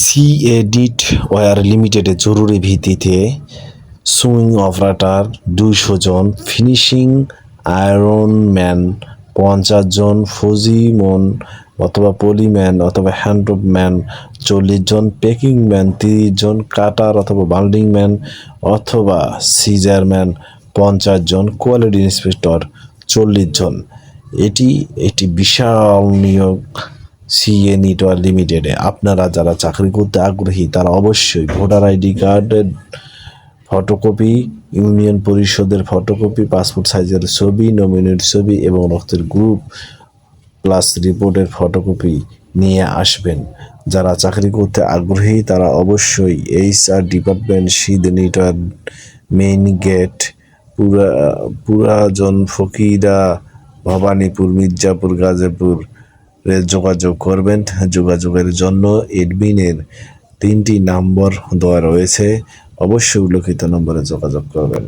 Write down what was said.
সিএডিট wire লিমিটেডে জরুরি ভিত্তিতে সুইং অপারেটর ২০০ জন, ফিনিশিং আয়রনম্যান ৫০ জন, ফোজিম্যান অথবা পলিম্যান অথবা হ্যান্ডম্যান ৪০ জন, প্যাকিং ম্যান ৩০ জন, কাটার অথবা বান্ডিং ম্যান অথবা সিজারম্যান ৫০ জন, কোয়ালিটি ইন্সপেক্টর ৪০ জন। এটি একটি বিশাল নিয়োগ সিএডিট ওয়্যার লিমিটেডে। আপনারা যারা চাকরি করতে আগ্রহী তারা অবশ্যই ভোটার আইডি কার্ডের ফটোকপি, ইউনিয়ন পরিষদের ফটোকপি, পাসপোর্ট সাইজের ছবি, নমিনির ছবি এবং রক্তের গ্রুপ প্লাস রিপোর্টের ফটোকপি নিয়ে আসবেন। যারা চাকরি করতে আগ্রহী তারা অবশ্যই HR ডিপার্টমেন্ট, সিএডিট ওয়্যার মেইন গেট, পুরাজন ফকিরা, ভবানীপুর, মির্জাপুর, গাজীপুর যোগাযোগ করবেন। যোগাযোগের জন্য এডমিনের 3টি নম্বর দেওয়া রয়েছে, অবশ্যই উল্লেখিত নম্বরে যোগাযোগ করবেন।